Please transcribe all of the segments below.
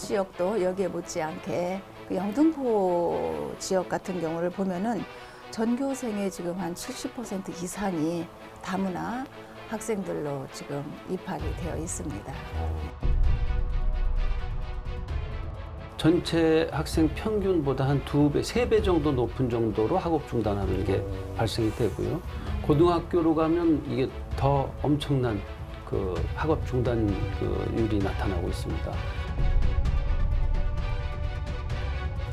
지역도 여기에 못지않게 그 영등포 지역 같은 경우를 보면은 전교생의 지금 한 70% 이상이 다문화 학생들로 지금 입학이 되어 있습니다. 전체 학생 평균보다 한 2배, 3배 정도 높은 정도로 학업 중단하는 게 발생이 되고요. 고등학교로 가면 이게 더 엄청난 그 학업 중단율이 나타나고 있습니다.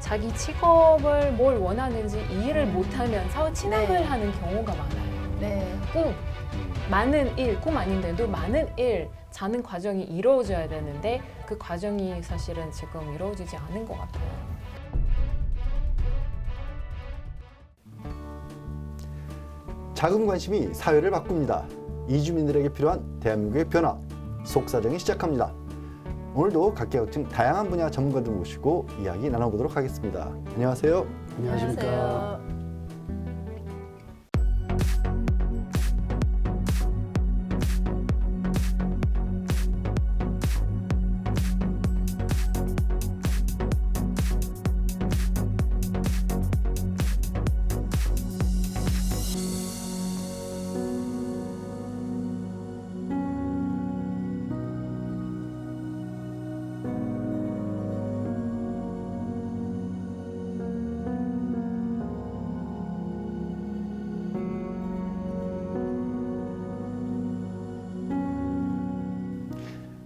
자기 직업을 뭘 원하는지 이해를 못하면서 진학을 네. 하는 경우가 많아요. 네. 꿈, 많은 일, 꿈 아닌데도 많은 일, 자는 과정이 이루어져야 되는데 그 과정이 사실은 지금 이루어지지 않은 것 같아요. 작은 관심이 사회를 바꿉니다. 이주민들에게 필요한 대한민국의 변화, 속사정이 시작합니다. 오늘도 각계각층 다양한 분야 전문가들 모시고 이야기 나눠보도록 하겠습니다. 안녕하세요. 안녕하십니까.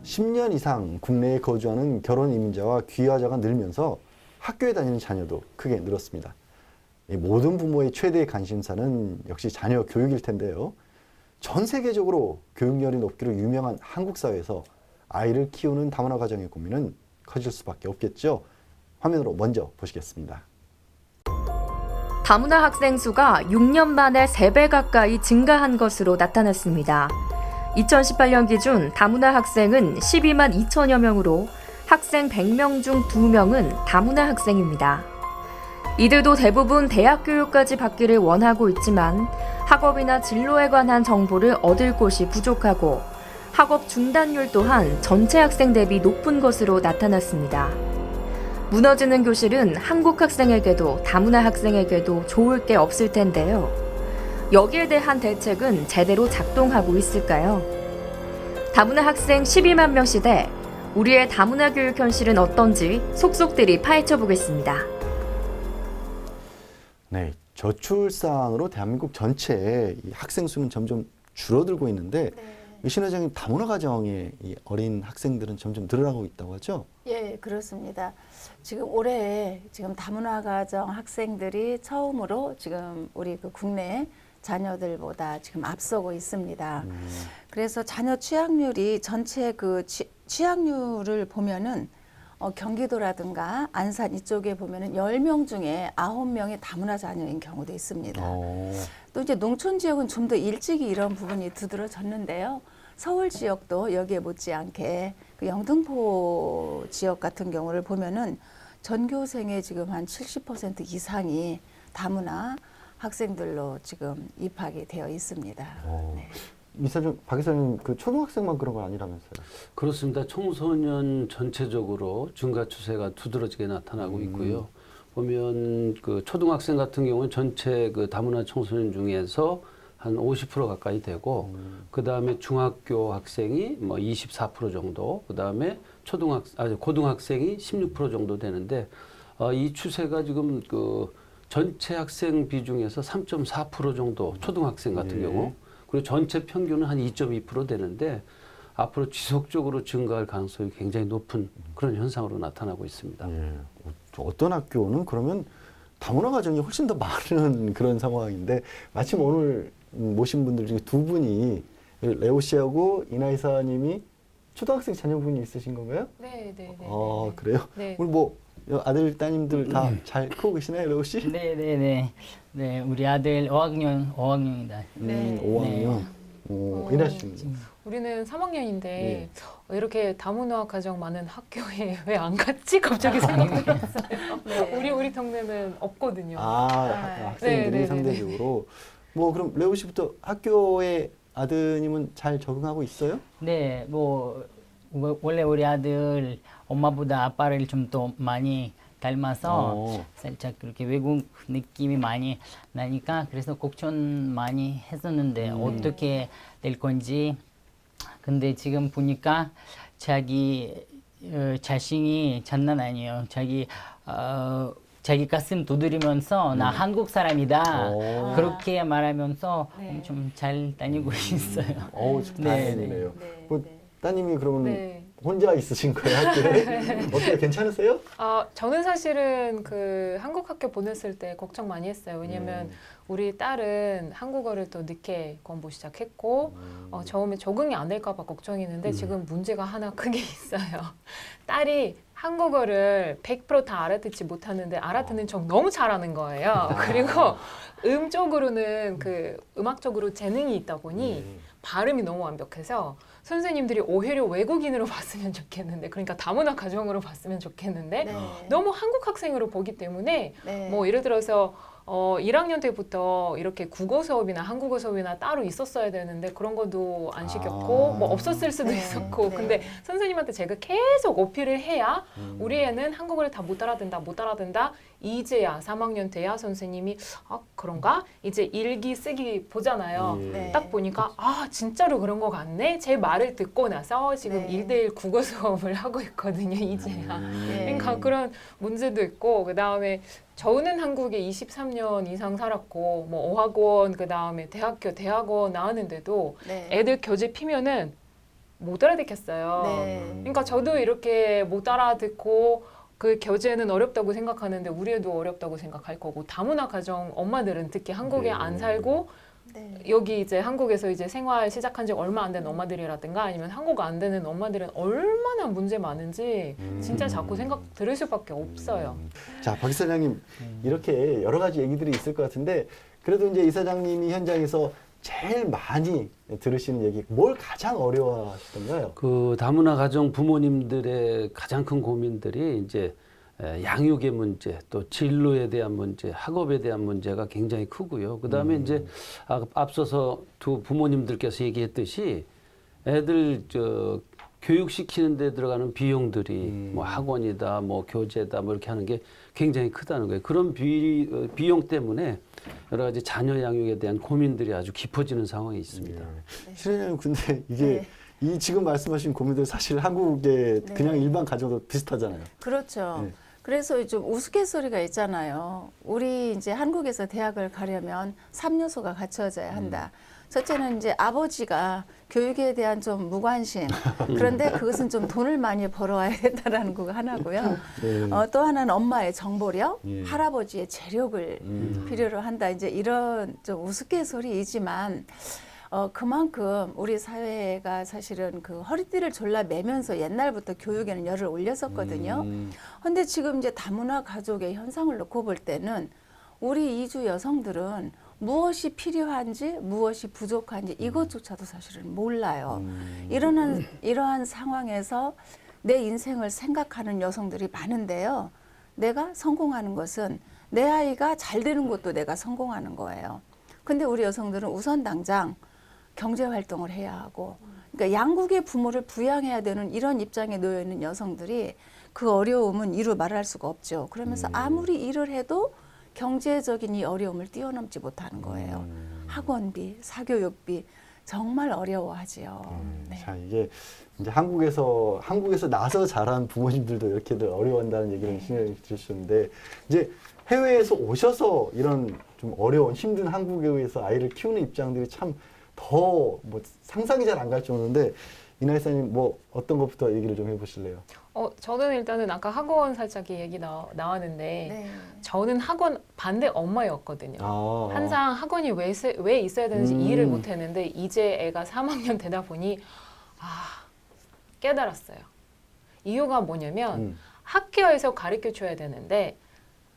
십 년 이상 국내에 거주하는 결혼 이민자와 귀화자가 늘면서 학교에 다니는 자녀도 크게 늘었습니다. 이 모든 부모의 최대의 관심사는 역시 자녀 교육일 텐데요. 전 세계적으로 교육열이 높기로 유명한 한국 사회에서 아이를 키우는 다문화 가정의 고민은 커질 수밖에 없겠죠. 화면으로 먼저 보시겠습니다. 다문화 학생 수가 6년 만에 3배 가까이 증가한 것으로 나타났습니다. 2018년 기준 다문화 학생은 12만 2천여 명으로 학생 100명 중 2명은 다문화 학생입니다. 이들도 대부분 대학 교육까지 받기를 원하고 있지만 학업이나 진로에 관한 정보를 얻을 곳이 부족하고 학업 중단율 또한 전체 학생 대비 높은 것으로 나타났습니다. 무너지는 교실은 한국 학생에게도 다문화 학생에게도 좋을 게 없을 텐데요. 여기에 대한 대책은 제대로 작동하고 있을까요? 다문화 학생 12만 명 시대, 우리의 다문화 교육 현실은 어떤지 속속들이 파헤쳐 보겠습니다. 네, 저출산으로 대한민국 전체 이 학생 수는 점점 줄어들고 있는데 신 회장님, 다문화 가정의 이 어린 학생들은 점점 늘어나고 있다고 하죠? 예, 그렇습니다. 지금 올해 지금 다문화 가정 학생들이 처음으로 지금 우리 그 국내 자녀들보다 지금 앞서고 있습니다. 그래서 자녀 취학률이 전체 그 취학률을 보면은 경기도라든가 안산 이쪽에 보면은 10명 중에 9명이 다문화 자녀인 경우도 있습니다. 또 이제 농촌 지역은 좀 더 일찍이 이런 부분이 두드러졌는데요. 서울 지역도 여기에 못지않게 그 영등포 지역 같은 경우를 보면은 전교생의 지금 한 70% 이상이 다문화 학생들로 지금 입학이 되어 있습니다. 네. 이사장, 박 이사님, 그 초등학생만 그런 건 아니라면서요? 그렇습니다. 청소년 전체적으로 증가 추세가 두드러지게 나타나고 있고요. 보면 그 초등학생 같은 경우는 전체 그 다문화 청소년 중에서 한 50% 가까이 되고, 그 다음에 중학교 학생이 뭐 24% 정도, 그 다음에 고등학생이 16% 정도 되는데, 이 추세가 지금 그 전체 학생 비중에서 3.4% 정도, 초등학생 같은 경우, 그리고 전체 평균은 한 2.2% 되는데 앞으로 지속적으로 증가할 가능성이 굉장히 높은 그런 현상으로 나타나고 있습니다. 예. 어떤 학교는 그러면 다문화 가정이 훨씬 더 많은 그런 상황인데, 마침 오늘 모신 분들 중에 두 분이, 레오 씨하고 이나 이사님이 초등학생 자녀분이 있으신 건가요? 네, 네, 네. 아, 그래요? 네. 오늘 뭐 아들 따님들 다 잘 크고 계시나요, 레오 씨? 네네네. 네, 우리 아들 5학년이다. 네. 5학년. 이나 씨는? 우리는 3학년인데 네. 이렇게 다문화 가정 많은 학교에 왜 안 갔지? 갑자기 생각이 들었어요. 네. 우리 동네는 없거든요. 학생들이 네, 네, 네, 상대적으로. 뭐 그럼 레오 씨부터 학교에 아드님은 잘 적응하고 있어요? 네, 뭐 원래 우리 아들 엄마보다 아빠를 좀 더 많이 닮아서 살짝 그렇게 외국 느낌이 많이 나니까 그래서 걱정 많이 했었는데 어떻게 될 건지. 근데 지금 보니까 자기 자신이 장난 아니에요. 자기 가슴 두드리면서 나 한국 사람이다 그렇게 말하면서 엄청 잘 다니고 있어요. 좀 네, 다행이네요. 네, 뭐, 네. 따님이 그러면 네. 혼자 있으신 거예요, 학교에? 어떻게 괜찮으세요? 저는 사실은 그 한국 학교 보냈을 때 걱정 많이 했어요. 왜냐면 우리 딸은 한국어를 또 늦게 공부 시작했고 처음에 적응이 안 될까 봐 걱정했는데 지금 문제가 하나 크게 있어요. 딸이 한국어를 100%다 알아듣지 못하는데 알아듣는 척 너무 잘하는 거예요. 그리고 음적으로는 그 음악적으로 재능이 있다 보니 발음이 너무 완벽해서 선생님들이 오히려 외국인으로 봤으면 좋겠는데, 그러니까 다문화 가정으로 봤으면 좋겠는데 네. 너무 한국 학생으로 보기 때문에 네. 뭐 예를 들어서 1학년 때부터 이렇게 국어 수업이나 한국어 수업이나 따로 있었어야 되는데 그런 것도 안 시켰고 뭐 없었을 수도 네. 있었고 네. 근데 선생님한테 제가 계속 어필을 해야 우리 애는 한국어를 다 못 알아듣는다 이제야 3학년 때야 선생님이 그런가? 이제 일기 쓰기 보잖아요. 네. 딱 보니까 진짜로 그런 거 같네? 제 말을 듣고 나서 지금 네. 1대1 국어 수업을 하고 있거든요. 이제야. 네. 그러니까 그런 문제도 있고 그다음에 저는 한국에 23년 이상 살았고 뭐 어학원 그다음에 대학원 나왔는데도 네. 애들 교재 피면은 못 알아듣겠어요. 네. 그러니까 저도 이렇게 못 알아듣고 그 교재는 어렵다고 생각하는데 우리 애도 어렵다고 생각할 거고 다문화 가정 엄마들은 특히 한국에 안 살고 네. 여기 이제 한국에서 이제 생활 시작한 지 얼마 안 된 엄마들이라든가 아니면 한국어 안 되는 엄마들은 얼마나 문제 많은지 진짜 자꾸 생각 들을 수밖에 없어요. 자, 박 이사장님, 이렇게 여러 가지 얘기들이 있을 것 같은데 그래도 이제 이사장님이 현장에서 제일 많이 들으시는 얘기, 뭘 가장 어려워하시던가요? 그 다문화 가정 부모님들의 가장 큰 고민들이 이제 양육의 문제, 또 진로에 대한 문제, 학업에 대한 문제가 굉장히 크고요. 그다음에 이제 앞서서 두 부모님들께서 얘기했듯이 애들 교육시키는 데 들어가는 비용들이 뭐 학원이다, 뭐 교재다, 뭐 이렇게 하는 게 굉장히 크다는 거예요. 그런 비용 때문에 여러 가지 자녀 양육에 대한 고민들이 아주 깊어지는 상황이 있습니다. 실현님, 근데 이게 네. 이 지금 말씀하신 고민들 사실 한국의 네. 그냥 일반 가정도 비슷하잖아요. 그렇죠. 네. 그래서 좀 우스갯소리가 있잖아요. 우리 이제 한국에서 대학을 가려면 3요소가 갖춰져야 한다. 첫째는 이제 아버지가 교육에 대한 좀 무관심. 그런데 그것은 좀 돈을 많이 벌어와야 된다라는 거 하나고요. 네. 또 하나는 엄마의 정보력, 예. 할아버지의 재력을 필요로 한다. 이제 이런 좀 우스갯소리이지만 그만큼 우리 사회가 사실은 그 허리띠를 졸라 매면서 옛날부터 교육에는 열을 올렸었거든요. 근데 지금 이제 다문화 가족의 현상을 놓고 볼 때는 우리 이주 여성들은 무엇이 필요한지 무엇이 부족한지 이것조차도 사실은 몰라요. 이러한 상황에서 내 인생을 생각하는 여성들이 많은데요. 내가 성공하는 것은 내 아이가 잘 되는 것도 내가 성공하는 거예요. 근데 우리 여성들은 우선 당장 경제 활동을 해야 하고, 그러니까 양국의 부모를 부양해야 되는 이런 입장에 놓여 있는 여성들이 그 어려움은 이루 말할 수가 없죠. 그러면서 아무리 일을 해도 경제적인 이 어려움을 뛰어넘지 못하는 거예요. 학원비, 사교육비 정말 어려워하지요. 네. 자, 이게 이제 한국에서 나서 자란 부모님들도 이렇게들 어려워한다는 얘기를 신경 주셨는데 이제 해외에서 오셔서 이런 좀 어려운 힘든 한국에서 아이를 키우는 입장들이 참 더 뭐 상상이 잘 안 갈 정도인데 이나이사님 뭐 어떤 것부터 얘기를 좀 해보실래요? 저는 일단은 아까 학원 살짝 얘기 나왔는데 네. 저는 학원 반대 엄마였거든요. 아. 항상 학원이 왜 있어야 되는지 이해를 못했는데 이제 애가 3학년 되다 보니 깨달았어요. 이유가 뭐냐면 학교에서 가르쳐줘야 되는데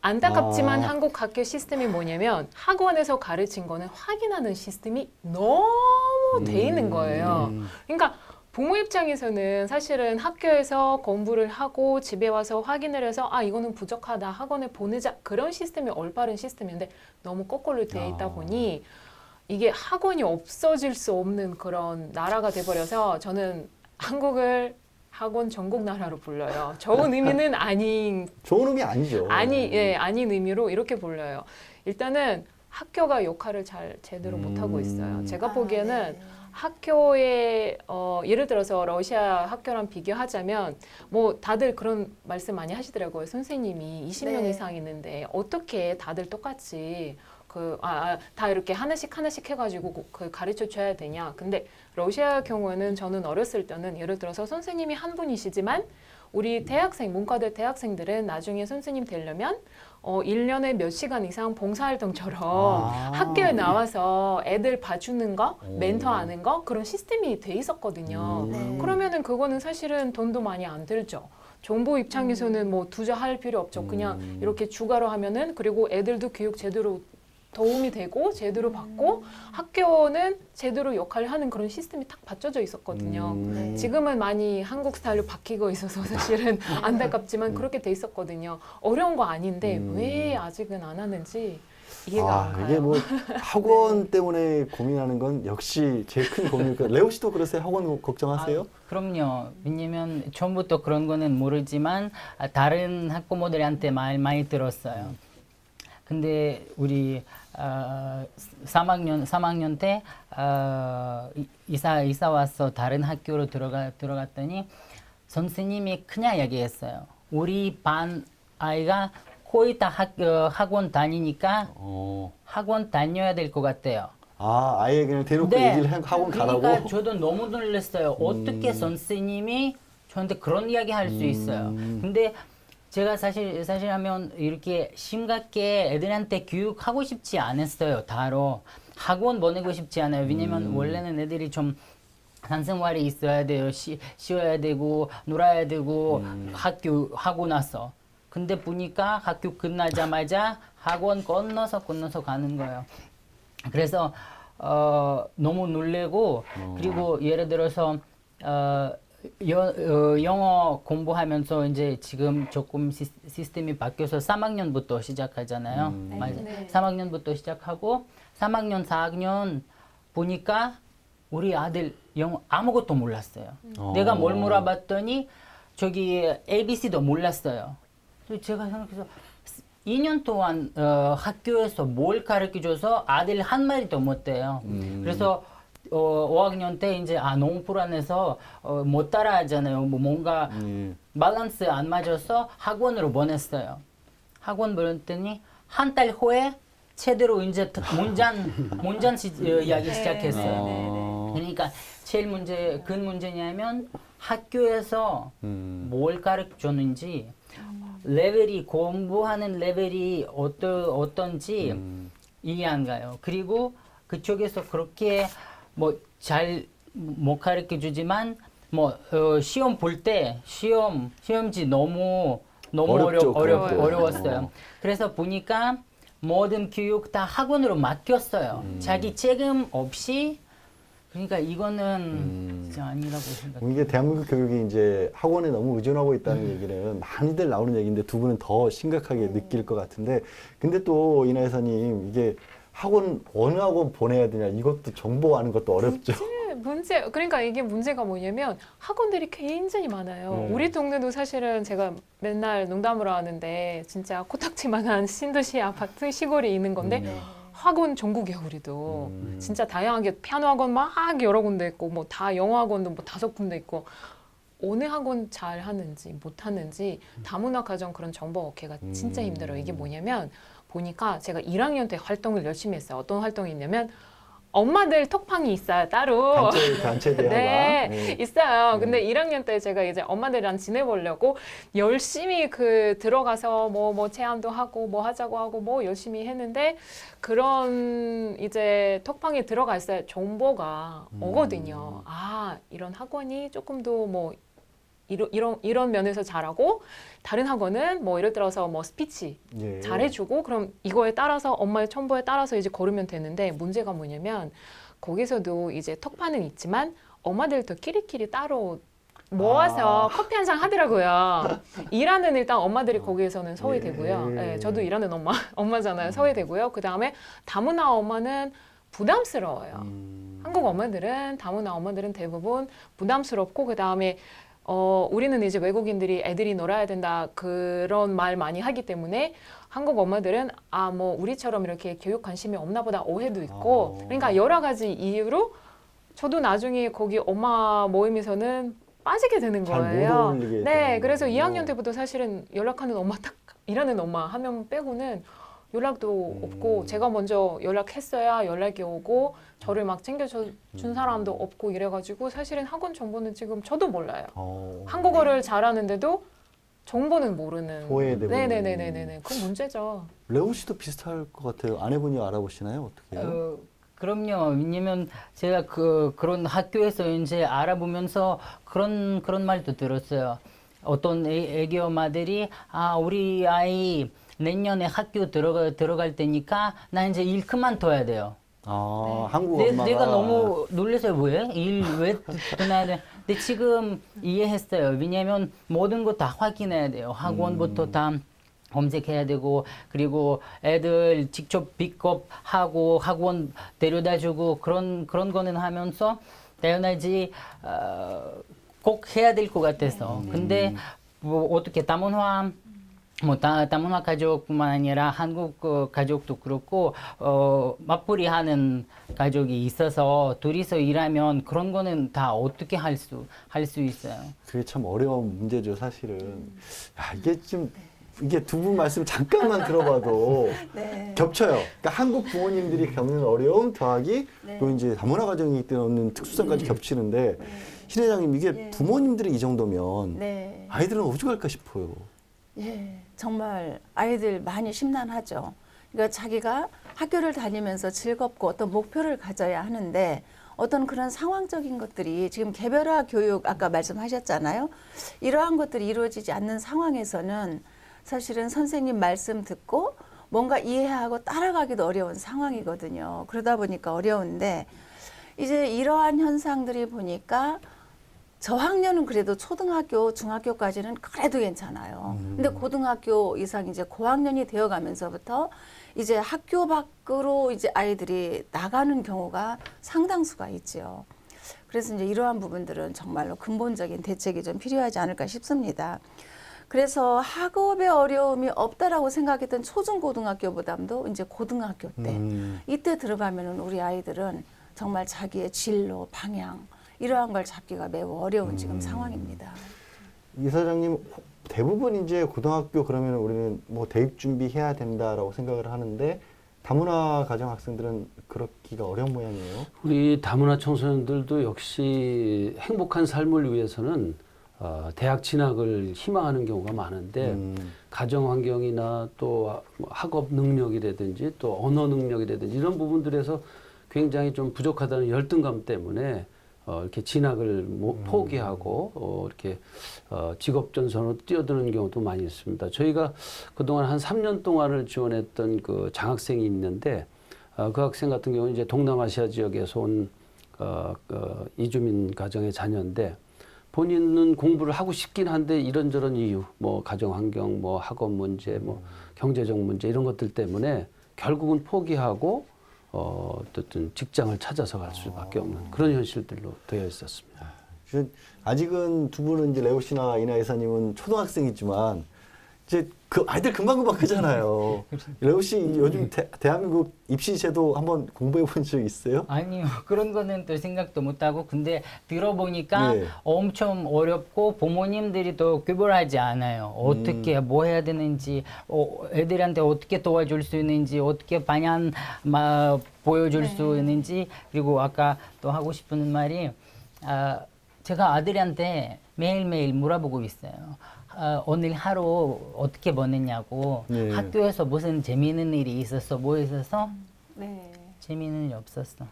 안타깝지만 한국 학교 시스템이 뭐냐면 학원에서 가르친 거는 확인하는 시스템이 너무 돼 있는 거예요. 그러니까 부모 입장에서는 사실은 학교에서 공부를 하고 집에 와서 확인을 해서 이거는 부족하다 학원에 보내자 그런 시스템이 올바른 시스템인데 너무 거꾸로 돼 있다 보니 이게 학원이 없어질 수 없는 그런 나라가 돼버려서 저는 학원 전국 나라로 불러요. 좋은 의미는 아닌 좋은 의미 아니죠. 아닌 의미로 이렇게 불러요. 일단은 학교가 역할을 잘 제대로 못하고 있어요. 제가 보기에는 학교에 예를 들어서 러시아 학교랑 비교하자면 뭐 다들 그런 말씀 많이 하시더라고요. 선생님이 20명 네. 이상 있는데 어떻게 다들 똑같이 다 이렇게 하나씩 해가지고 그 가르쳐 줘야 되냐. 근데 러시아 경우에는 저는 어렸을 때는 예를 들어서 선생님이 한 분이시지만 우리 대학생, 문과대 대학생들은 나중에 선생님 되려면 1년에 몇 시간 이상 봉사활동처럼 학교에 나와서 애들 봐주는 거, 멘토하는 거 그런 시스템이 돼 있었거든요. 네. 그러면은 그거는 사실은 돈도 많이 안 들죠. 정부 입장에서는 뭐 투자할 필요 없죠. 그냥 이렇게 추가로 하면은 그리고 애들도 교육 제대로 도움이 되고 제대로 받고 학교는 제대로 역할을 하는 그런 시스템이 딱 받쳐져 있었거든요. 네. 지금은 많이 한국 스타일로 바뀌고 있어서 사실은 안타깝지만 그렇게 돼 있었거든요. 어려운 거 아닌데 왜 아직은 안 하는지 이해가 안 가요. 이게 뭐 학원 때문에 고민하는 건 역시 제일 큰 고민일까요? 레오 씨도 그러세요? 학원 걱정하세요? 그럼요. 왜냐면 처음부터 그런 거는 모르지만 다른 학부모들한테 많이 들었어요. 근데 우리 3학년 때 이사 와서 다른 학교로 들어갔더니 선생님이 그냥 얘기했어요. 우리 반 아이가 거의 다 학원 다니니까 학원 다녀야 될 것 같아요. 아예 그냥 대놓고 네. 얘기를 학원 가라고? 그러니까 저도 너무 놀랐어요. 어떻게 선생님이 저한테 그런 이야기 할 수 있어요. 근데 제가 사실하면 이렇게 심각하게 애들한테 교육하고 싶지 않았어요. 다로 학원 보내고 싶지 않아요. 왜냐면 원래는 애들이 좀 산생활이 있어야 돼요. 쉬어야 되고 놀아야 되고 학교 하고 나서. 근데 보니까 학교 끝나자마자 학원 건너서 가는 거예요. 그래서 너무 놀래고 그리고 예를 들어서 영어 공부하면서 이제 지금 조금 시스템이 바뀌어서 3학년부터 시작하잖아요. 맞아요. 네. 3학년부터 시작하고 3학년, 4학년 보니까 우리 아들 영어 아무것도 몰랐어요. 내가 뭘 물어봤더니 저기 ABC도 몰랐어요. 그래서 제가 생각해서 2년 동안 학교에서 뭘 가르쳐줘서 아들 한 마디도 못해요. 그래서 5학년 때 이제 너무 불안해서 못 따라하잖아요. 뭔가 밸런스 안 맞아서 학원으로 보냈어요. 학원 보냈더니 한 달 후에 제대로 이제 문장 이야기 시작했어요. 그러니까 제일 큰 문제냐면 학교에서 뭘 가르쳐줬는지 레벨이 공부하는 레벨이 어떤지 이해 안 가요. 그리고 그쪽에서 그렇게 뭐 잘 못 가르쳐 주지만 뭐 시험 볼 때 시험지 너무 어렵죠, 어려웠어요. 그래서 보니까 모든 교육 다 학원으로 맡겼어요. 자기 책임 없이. 그러니까 이거는 진짜 아니라고 생각해요. 이게 대한민국 교육이 이제 학원에 너무 의존하고 있다는 얘기는 많이들 나오는 얘기인데 두 분은 더 심각하게 느낄 것 같은데, 근데 또 이나 여사님 이게 학원 어느 학원 보내야 되냐 이것도 정보하는 것도 어렵죠. 그러니까 이게 문제가 뭐냐면 학원들이 굉장히 많아요. 우리 동네도 사실은 제가 맨날 농담으로 하는데 진짜 코딱지만한 신도시 아파트 시골에 있는 건데 학원 전국이야 우리도. 진짜 다양하게 피아노 학원 막 여러 군데 있고 뭐 다 영어 학원도 뭐 5군데 있고 어느 학원 잘 하는지 못 하는지 다문화 가정 그런 정보 얻기가 진짜 힘들어요. 이게 뭐냐면 보니까 제가 1학년 때 활동을 열심히 했어요. 어떤 활동이 있냐면 엄마들 톡방이 있어요 따로. 단체 대화가. 네, 있어요. 근데 1학년 때 제가 이제 엄마들이랑 지내보려고 열심히 들어가서 뭐 체험도 하고 뭐 하자고 하고 뭐 열심히 했는데 그런 이제 톡방에 들어가 있어야 정보가 오거든요. 이런 학원이 조금 더 뭐 이런 면에서 잘하고 다른 학원은 뭐 예를 들어서 뭐 스피치 잘해주고 그럼 이거에 따라서 엄마의 첨부에 따라서 이제 걸으면 되는데 문제가 뭐냐면 거기서도 이제 톡판은 있지만 엄마들도 끼리끼리 따로 모아서 커피 한 잔 하더라고요. 일하는 일단 엄마들이 거기에서는 서해되고요. 네, 저도 일하는 엄마잖아요. 서해되고요. 그 다음에 다문화 엄마는 부담스러워요. 한국 엄마들은 다문화 엄마들은 대부분 부담스럽고 그 다음에 우리는 이제 외국인들이 애들이 놀아야 된다 그런 말 많이 하기 때문에 한국 엄마들은 뭐 우리처럼 이렇게 교육 관심이 없나 보다 오해도 있고 그러니까 여러 가지 이유로 저도 나중에 거기 엄마 모임에서는 빠지게 되는 잘못 거예요. 어울리게 네, 되는 그래서 거군요. 2학년 때부터 사실은 연락하는 엄마 딱 일하는 엄마 한 명 빼고는 연락도 없고 제가 먼저 연락했어야 연락이 오고 저를 막 챙겨준 사람도 없고 이래가지고 사실은 학원 정보는 지금 저도 몰라요. 한국어를 잘하는데도 정보는 모르는. 소외되고 네네네네네. 그건 문제죠. 레오 씨도 비슷할 것 같아요. 아내분이 알아보시나요? 어떻게요? 그럼요. 왜냐면 제가 그런 학교에서 이제 알아보면서 그런 말도 들었어요. 어떤 애기 엄마들이 우리 아이 내년에 학교 들어갈 때니까 나 이제 일 그만둬야 돼요. 한국 엄마가 내가 너무 놀라서 왜? 일 왜 떠나야 돼? 근데 지금 이해했어요. 왜냐면 모든 거 다 확인해야 돼요. 학원부터 다 검색해야 되고 그리고 애들 직접 픽업하고 학원 데려다주고 그런 거는 하면서 당연하지 꼭 해야 될 것 같아서. 근데 뭐 어떻게 다문화 다문화 가족뿐만 아니라 한국 가족도 그렇고 맞벌이 하는 가족이 있어서 둘이서 일하면 그런 거는 다 어떻게 할 수 있어요. 그게 참 어려운 문제죠, 사실은. 이게 두 분 말씀 잠깐만 들어봐도 네. 겹쳐요. 그러니까 한국 부모님들이 겪는 어려움 더하기 네. 또 이제 다문화 가정이기 때문에 특수성까지 겹치는데 신 회장님 이게 예. 부모님들이 이 정도면 네. 아이들은 오죽할까 싶어요. 예, 정말 아이들 많이 심란하죠. 그러니까 자기가 학교를 다니면서 즐겁고 어떤 목표를 가져야 하는데 어떤 그런 상황적인 것들이 지금 개별화 교육 아까 말씀하셨잖아요. 이러한 것들이 이루어지지 않는 상황에서는 사실은 선생님 말씀 듣고 뭔가 이해하고 따라가기도 어려운 상황이거든요. 그러다 보니까 어려운데 이제 이러한 현상들이 보니까 저학년은 그래도 초등학교, 중학교까지는 그래도 괜찮아요. 근데 고등학교 이상 이제 고학년이 되어 가면서부터 이제 학교 밖으로 이제 아이들이 나가는 경우가 상당수가 있죠. 그래서 이제 이러한 부분들은 정말로 근본적인 대책이 좀 필요하지 않을까 싶습니다. 그래서 학업에 어려움이 없다라고 생각했던 초중고등학교보다도 이제 고등학교 때 이때 들어가면은 우리 아이들은 정말 자기의 진로, 방향 이러한 걸 잡기가 매우 어려운 지금 상황입니다. 이사장님 대부분 이제 고등학교 그러면 우리는 뭐 대입 준비해야 된다라고 생각을 하는데 다문화 가정 학생들은 그렇기가 어려운 모양이에요. 우리 다문화 청소년들도 역시 행복한 삶을 위해서는 대학 진학을 희망하는 경우가 많은데 가정 환경이나 또 학업 능력이라든지 또 언어 능력이라든지 이런 부분들에서 굉장히 좀 부족하다는 열등감 때문에 이렇게 진학을 포기하고 이렇게 직업 전선으로 뛰어드는 경우도 많이 있습니다. 저희가 그동안 한 3년 동안을 지원했던 그 장학생이 있는데 그 학생 같은 경우는 이제 동남아시아 지역에서 온 이주민 가정의 자녀인데 본인은 공부를 하고 싶긴 한데 이런저런 이유, 뭐 가정 환경, 뭐 학업 문제, 뭐 경제적 문제 이런 것들 때문에 결국은 포기하고 어떤 직장을 찾아서 갈 수밖에 없는 그런 현실들로 되어 있었습니다. 아직은 두 분은 이제 레오 씨나 이나 이사님은 초등학생이지만 이제 그 아이들 금방금방 크잖아요. 레오 씨 요즘 대한민국 입시 제도 한번 공부해 본 적 있어요? 아니요. 그런 거는 또 생각도 못 하고 근데 들어보니까 네. 엄청 어렵고 부모님들이 또 구별하지 않아요. 어떻게 뭐 해야 되는지 애들한테 어떻게 도와줄 수 있는지 어떻게 방향 보여줄 수 있는지 그리고 아까 또 하고 싶은 말이 제가 아들한테 매일매일 물어보고 있어요. 오늘 하루 어떻게 보냈냐고 네. 학교에서 무슨 재미있는 일이 있었어 뭐 있었어? 네. 재미는 없었어.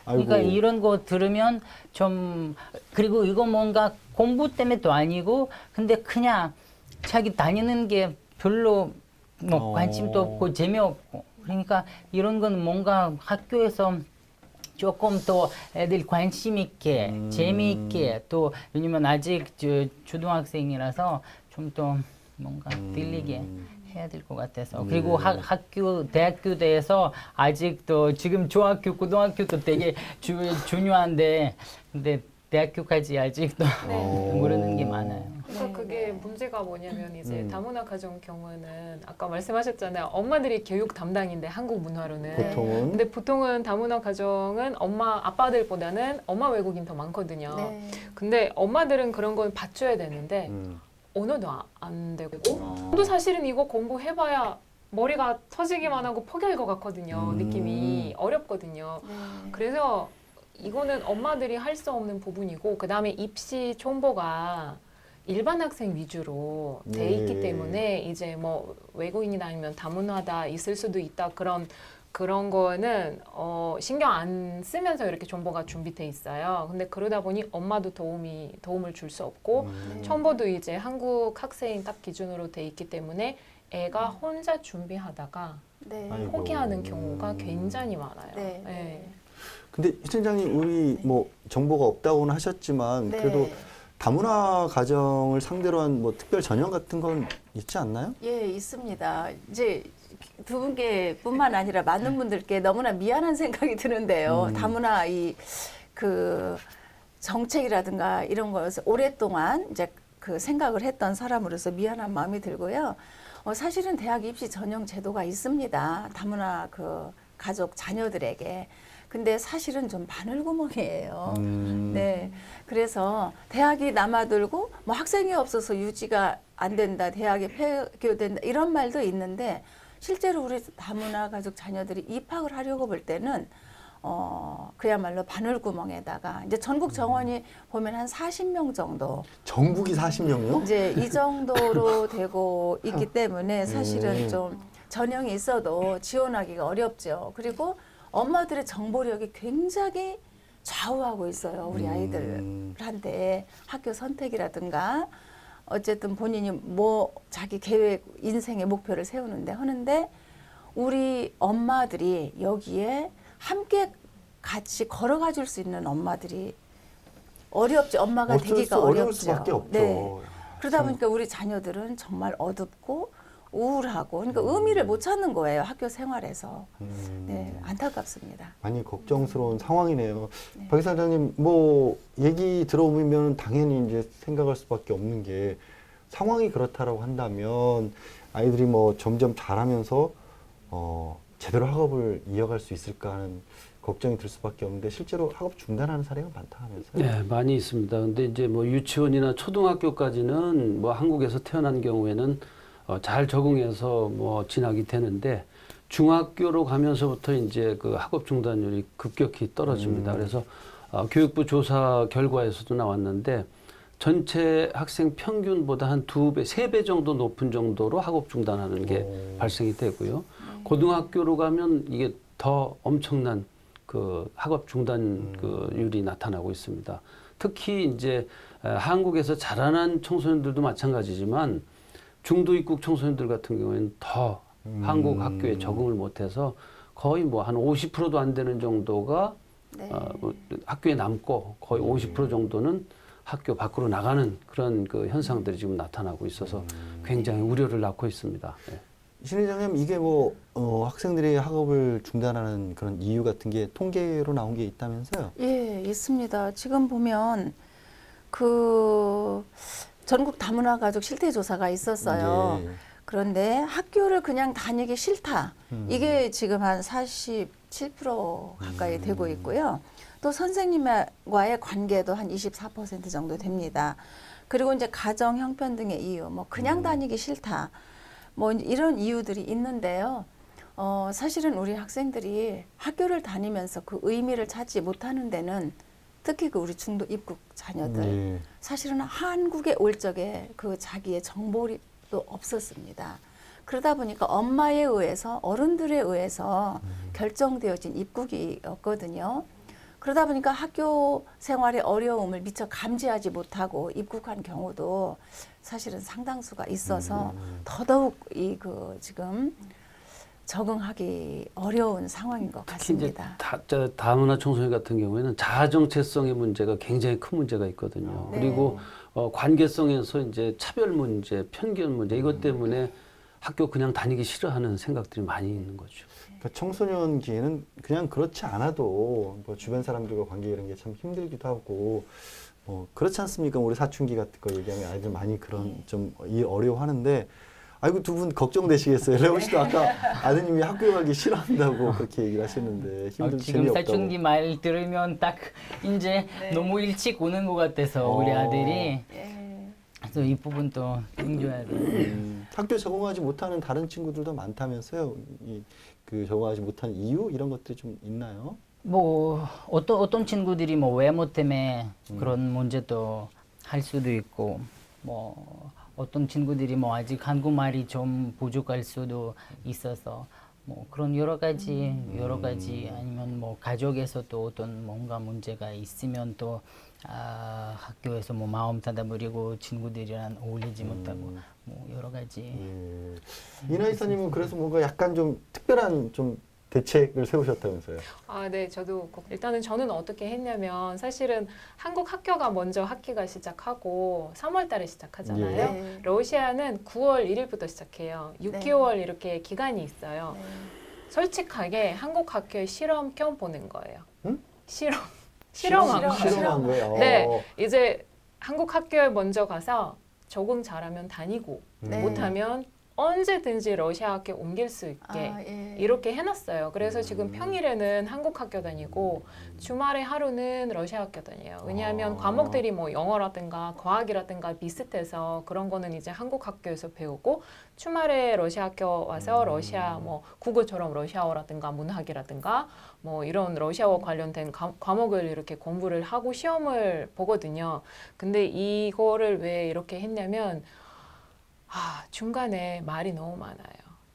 아이고. 그러니까 이런 거 들으면 좀 그리고 이거 뭔가 공부 때문에도 아니고 근데 그냥 자기 다니는 게 별로 뭐 관심도 없고 재미없고 그러니까 이런 건 뭔가 학교에서 조금 더 애들 관심 있게 재미있게 또 왜냐면 아직 초등학생이라서 좀 더 뭔가 들리게 해야 될 것 같아서 그리고 학교 대학교 대해서 아직도 지금 중학교 고등학교도 되게 중요한데 근데 대학교까지 아직도 모르는 게 많아요. 그래서 네, 그게 네. 문제가 뭐냐면 이제 다문화 가정 경우는 아까 말씀하셨잖아요. 엄마들이 교육 담당인데 한국 문화로는. 보통은 근데 보통은 다문화 가정은 엄마 아빠들보다는 엄마 외국인 더 많거든요. 네. 근데 엄마들은 그런 건 받쳐야 되는데 언어도 안 되고 또 사실은 이거 공부해봐야 머리가 터지기만 하고 포기할 것 같거든요. 느낌이 어렵거든요. 네. 그래서 이거는 엄마들이 할 수 없는 부분이고 그 다음에 입시 정보가 일반 학생 위주로 돼 있기 네. 때문에 이제 뭐 외국인이나 아니면 다문화다 있을 수도 있다 그런 거는 신경 안 쓰면서 이렇게 정보가 준비돼 있어요. 근데 그러다 보니 엄마도 도움을 줄 수 없고 첨보도 이제 한국 학생 딱 기준으로 돼 있기 때문에 애가 혼자 준비하다가 네. 아이고. 포기하는 경우가 굉장히 많아요. 네. 네. 근데 희 팀장님 우리 뭐 정보가 없다고는 하셨지만 네. 그래도 다문화 가정을 상대로 한 뭐 특별 전형 같은 건 있지 않나요? 예, 있습니다. 이제 두 분께뿐만 아니라 많은 분들께 너무나 미안한 생각이 드는데요. 다문화 그 정책이라든가 이런 것을 오랫동안 이제 그 생각을 했던 사람으로서 미안한 마음이 들고요. 사실은 대학 입시 전형 제도가 있습니다. 다문화 그 가족 자녀들에게. 근데 사실은 좀 바늘구멍이에요. 네. 그래서 대학이 남아들고 뭐 학생이 없어서 유지가 안 된다, 대학이 폐교된다 이런 말도 있는데 실제로 우리 다문화 가족 자녀들이 입학을 하려고 볼 때는 그야말로 바늘구멍에다가 이제 전국 정원이 보면 한 40명 정도 전국이 40명이요? 이제 이 정도로 되고 있기 때문에 사실은 좀 전형이 있어도 지원하기가 어렵죠. 그리고 엄마들의 정보력이 굉장히 좌우하고 있어요. 우리 아이들한테 학교 선택이라든가 어쨌든 본인이 뭐 자기 계획, 인생의 목표를 세우는데 하는데 우리 엄마들이 여기에 함께 같이 걸어가 줄 수 있는 엄마들이 어렵죠. 엄마가 어쩔 되기가 수 어려울 어렵죠. 수밖에 없죠. 네. 그러다 보니까 우리 자녀들은 정말 어둡고 우울하고 그러니까 의미를 못 찾는 거예요. 학교 생활에서. 네, 안타깝습니다. 많이 걱정스러운 상황이네요. 박 이사장님, 뭐 얘기 들어보면 당연히 이제 생각할 수밖에 없는 게 상황이 그렇다라고 한다면 아이들이 뭐 점점 자라면서 제대로 학업을 이어갈 수 있을까 하는 걱정이 들 수밖에 없는데 실제로 학업 중단하는 사례가 많다 하면서요? 네, 많이 있습니다. 근데 이제 뭐 유치원이나 초등학교까지는 뭐 한국에서 태어난 경우에는 잘 적응해서 뭐 진학이 되는데 중학교로 가면서부터 이제 그 학업 중단율이 급격히 떨어집니다. 그래서 교육부 조사 결과에서도 나왔는데 전체 학생 평균보다 한 2배, 3배 정도 높은 정도로 학업 중단하는 게 발생이 되고요. 고등학교로 가면 이게 더 엄청난 그 학업 중단 그 율이 나타나고 있습니다. 특히 이제 한국에서 자라난 청소년들도 마찬가지지만 중도 입국 청소년들 같은 경우에는 더 한국 학교에 적응을 못해서 거의 뭐 한 50%도 안 되는 정도가 네. 학교에 남고 거의 50% 정도는 학교 밖으로 나가는 그런 그 현상들이 지금 나타나고 있어서 굉장히 우려를 낳고 있습니다. 네. 신 회장님, 이게 뭐 학생들이 학업을 중단하는 그런 이유 같은 게 통계로 나온 게 있다면서요? 예, 있습니다. 지금 보면 그 전국 다문화 가족 실태 조사가 있었어요. 예. 그런데 학교를 그냥 다니기 싫다. 이게 지금 한 47% 가까이 되고 있고요. 또 선생님과의 관계도 한 24% 정도 됩니다. 그리고 이제 가정 형편 등의 이유, 뭐 그냥 다니기 싫다. 뭐 이런 이유들이 있는데요. 사실은 우리 학생들이 학교를 다니면서 그 의미를 찾지 못하는 데는 특히 그 우리 중도 입국 자녀들 예. 사실은 한국에 올 적에 그 자기의 정보도 없었습니다. 그러다 보니까 엄마에 의해서 어른들에 의해서 결정되어진 입국이었거든요. 그러다 보니까 학교 생활의 어려움을 미처 감지하지 못하고 입국한 경우도 사실은 상당수가 있어서 더더욱 지금 적응하기 어려운 상황인 것 특히 이제 같습니다. 다문화 청소년 같은 경우에는 자아 정체성의 문제가 굉장히 큰 문제가 있거든요. 네. 그리고 관계성에서 이제 차별 문제, 편견 문제 이것 때문에 학교 그냥 다니기 싫어하는 생각들이 많이 있는 거죠. 그러니까 청소년기에는 그냥 그렇지 않아도 뭐 주변 사람들과 관계 이런 게 참 힘들기도 하고 뭐 그렇지 않습니까? 우리 사춘기 같은 거 얘기하면 아이들 많이 그런 좀 어려워하는데 아이고 두 분 걱정되시겠어요. 레오 씨도 아까 아드님이 학교 가기 싫어한다고 그렇게 얘기를 하셨는데 힘들 지금 재미없다고. 사춘기 말 들으면 딱 이제 너무 일찍 오는 것 같아서 우리 아들이 예. 그래서 이 부분도 챙겨야 돼. 학교 적응하지 못하는 다른 친구들도 많다면서요. 그 적응하지 못한 이유 이런 것들이 좀 있나요? 뭐 어떤 친구들이 뭐 외모 때문에 그런 문제도 할 수도 있고 뭐 어떤 친구들이 뭐 아직 한국말이 좀 부족할 수도 있어서 뭐 그런 여러 가지 아니면 뭐 가족에서도 어떤 뭔가 문제가 있으면 또 학교에서 뭐 마음 닫아버리고 친구들이랑 어울리지 못하고 뭐 여러 가지. 이나 이사님은 그래서 뭔가 약간 좀 특별한 좀 대책을 세우셨다면서요? 아, 네, 저도 일단은 저는 어떻게 했냐면 사실은 한국 학교가 먼저 학기가 시작하고 3월 달에 시작하잖아요. 네. 러시아는 9월 1일부터 시작해요. 6개월 이렇게 기간이 있어요. 네. 솔직하게 한국 학교에 실험 겸 보낸 거예요. 응? 실험한 거예요. 실험한 거예요. 네, 이제 한국 학교에 먼저 가서 적응 잘하면 다니고 네. 못하면 언제든지 러시아 학교 옮길 수 있게 예. 이렇게 해놨어요. 그래서 지금 평일에는 한국 학교 다니고 주말에 하루는 러시아 학교 다녀요. 왜냐하면 과목들이 뭐 영어라든가 과학이라든가 비슷해서 그런 거는 이제 한국 학교에서 배우고 주말에 러시아 학교 와서 러시아 뭐 국어처럼 러시아어라든가 문학이라든가 뭐 이런 러시아어 관련된 과목을 이렇게 공부를 하고 시험을 보거든요. 근데 이거를 왜 이렇게 했냐면 중간에 말이 너무 많아요.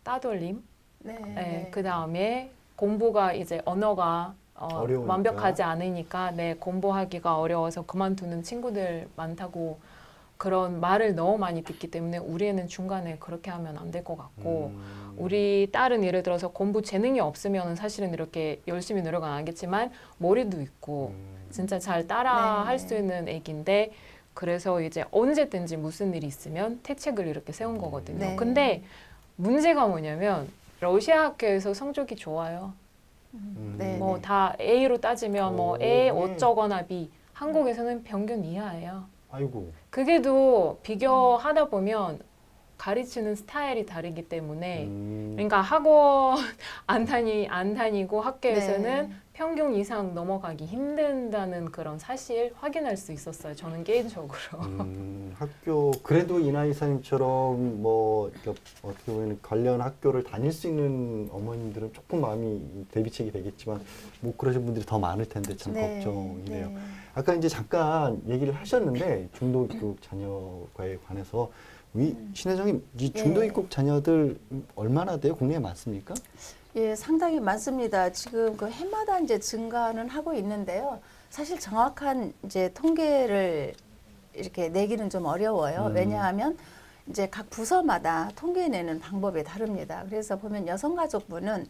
따돌림. 네. 네, 그 다음에 공부가 이제 언어가 어려우니까. 완벽하지 않으니까 공부하기가 어려워서 그만두는 친구들 많다고 그런 말을 너무 많이 듣기 때문에 우리 애는 중간에 그렇게 하면 안 될 것 같고 우리 딸은 예를 들어서 공부 재능이 없으면 사실은 이렇게 열심히 노력 안 하겠지만 머리도 있고 진짜 잘 따라 네. 할 수 있는 애기인데 그래서 이제 언제든지 무슨 일이 있으면 대책을 이렇게 세운 거거든요. 네. 근데 문제가 뭐냐면 러시아 학교에서 성적이 좋아요. 네. 뭐 다 A로 따지면 뭐 A 오. 어쩌거나 B. 한국에서는 평균 이하예요. 아이고. 그게 또 비교하다 보면 가르치는 스타일이 다르기 때문에 그러니까 학원 안 다니고 학교에서는 네. 평균 이상 넘어가기 힘든다는 그런 사실 확인할 수 있었어요. 저는 개인적으로. 학교 그래도 이나 이사님처럼 뭐 이렇게 어떻게 보면 관련 학교를 다닐 수 있는 어머님들은 조금 마음이 대비책이 되겠지만 못 그러신 분들이 더 많을 텐데 참 네. 걱정이네요. 네. 아까 이제 잠깐 얘기를 하셨는데 중도 입국 자녀과에 관해서 신 회장님 이 중도 예. 입국 자녀들 얼마나 돼요? 국내에 많습니까? 예, 상당히 많습니다. 지금 그 해마다 이제 증가는 하고 있는데요. 사실 정확한 이제 통계를 이렇게 내기는 좀 어려워요. 왜냐하면 이제 각 부서마다 통계 내는 방법이 다릅니다. 그래서 보면 여성가족부는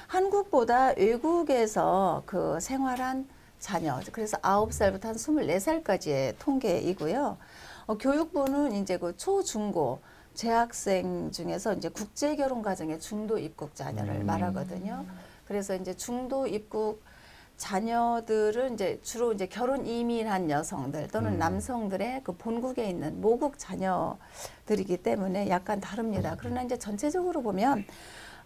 한국보다 외국에서 그 생활한 자녀, 그래서 9살부터 한 24살까지의 통계이고요. 교육부는 이제 그 초, 중고, 재학생 중에서 이제 국제 결혼 과정의 중도 입국 자녀를 말하거든요. 그래서 이제 중도 입국 자녀들은 이제 주로 이제 결혼 이민한 여성들 또는 남성들의 그 본국에 있는 모국 자녀들이기 때문에 약간 다릅니다. 그러나 이제 전체적으로 보면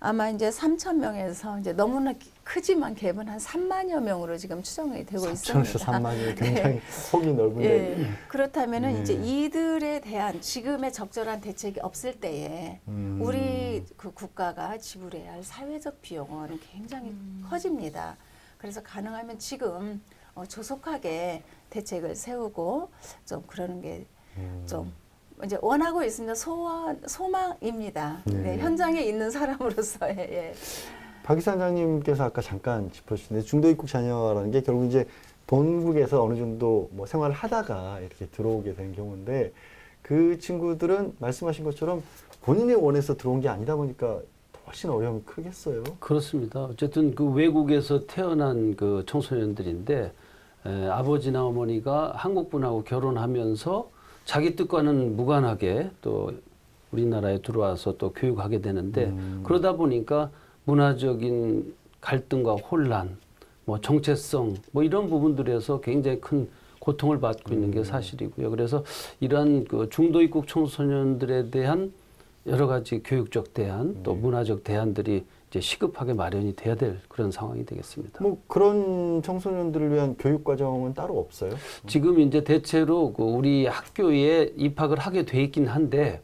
아마 이제 3,000명에서 이제 너무나 크지만 갭은 한 3만여 명으로 지금 추정이 되고 3천에서 있습니다. 3만이 굉장히 폭이 넓은데 예. 그렇다면은 이제 이들에 대한 지금의 적절한 대책이 없을 때에 우리 그 국가가 지불해야 할 사회적 비용은 굉장히 커집니다. 그래서 가능하면 지금 조속하게 대책을 세우고 좀 그러는 게 좀 이제 원하고 있습니다. 소망입니다. 네, 현장에 있는 사람으로서의. 예. 박 이사장님께서 아까 잠깐 짚어주셨는데 중도 입국 자녀라는 게 결국 이제 본국에서 어느 정도 뭐 생활을 하다가 이렇게 들어오게 된 경우인데 그 친구들은 말씀하신 것처럼 본인이 원해서 들어온 게 아니다 보니까 훨씬 어려움이 크겠어요. 그렇습니다. 어쨌든 그 외국에서 태어난 그 청소년들인데 아버지나 어머니가 한국 분하고 결혼하면서 자기 뜻과는 무관하게 또 우리나라에 들어와서 또 교육하게 되는데 그러다 보니까 문화적인 갈등과 혼란, 뭐 정체성, 뭐 이런 부분들에서 굉장히 큰 고통을 받고 있는 게 사실이고요. 그래서 이러한 그 중도 입국 청소년들에 대한 여러 가지 교육적 대안, 또 문화적 대안들이 이제 시급하게 마련이 돼야 될 그런 상황이 되겠습니다. 뭐 그런 청소년들을 위한 교육 과정은 따로 없어요? 지금 이제 대체로 그 우리 학교에 입학을 하게 돼 있긴 한데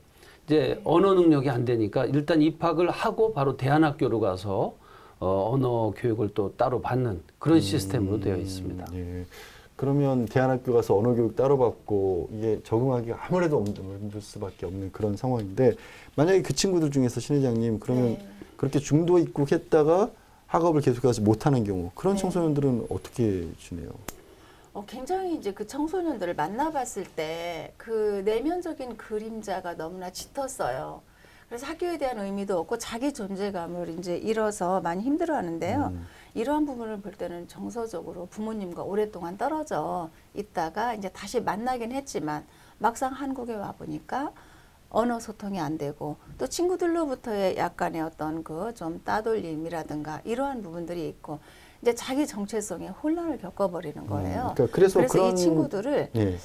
이제 언어 능력이 안 되니까 일단 입학을 하고 바로 대안학교로 가서 언어 교육을 또 따로 받는 그런 시스템으로 되어 있습니다. 예. 그러면 대안학교 가서 언어 교육 따로 받고 이게 적응하기가 아무래도 힘들 수밖에 없는 그런 상황인데 만약에 그 친구들 중에서 신 회장님 그러면 네. 그렇게 중도 입국했다가 학업을 계속해서 못하는 경우 그런 네. 청소년들은 어떻게 지내요? 굉장히 이제 그 청소년들을 만나봤을 때 그 내면적인 그림자가 너무나 짙었어요. 그래서 학교에 대한 의미도 없고 자기 존재감을 이제 잃어서 많이 힘들어하는데요. 이러한 부분을 볼 때는 정서적으로 부모님과 오랫동안 떨어져 있다가 이제 다시 만나긴 했지만 막상 한국에 와 보니까 언어 소통이 안 되고 또 친구들로부터의 약간의 어떤 그 좀 따돌림이라든가 이러한 부분들이 있고 이제 자기 정체성에 혼란을 겪어버리는 거예요. 그러니까 그래서 그런 이 친구들을 예.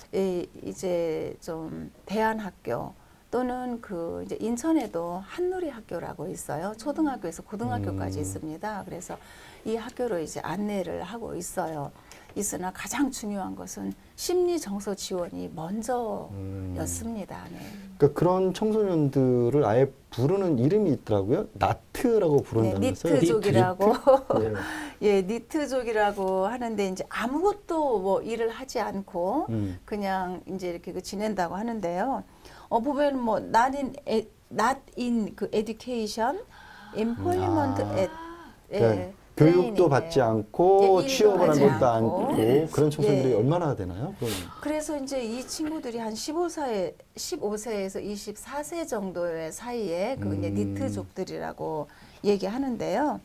이제 좀 대안학교 또는 그 이제 인천에도 한누리 학교라고 있어요. 초등학교에서 고등학교까지 있습니다. 그래서 이 학교로 이제 안내를 하고 있어요. 있으나 가장 중요한 것은 심리 정서 지원이 먼저였습니다. 네. 그러니까 그런 청소년들을 아예 부르는 이름이 있더라고요. 나트라고 부른다면서요? 니트족이라고. 네. 예, 니트족이라고 하는데 이제 아무것도 뭐 일을 하지 않고 그냥 이제 이렇게 그 지낸다고 하는데요. 보면 뭐 not in 그 education, employment at 그러니까 교육도 받지 않고 예, 취업을 한 하지 것도 않고. 않고 그런 청소년들이 예. 얼마나 되나요? 그럼 그래서 이제 이 친구들이 한 15세에서 24세 정도의 사이에 그 이제 니트족들이라고 얘기하는데요.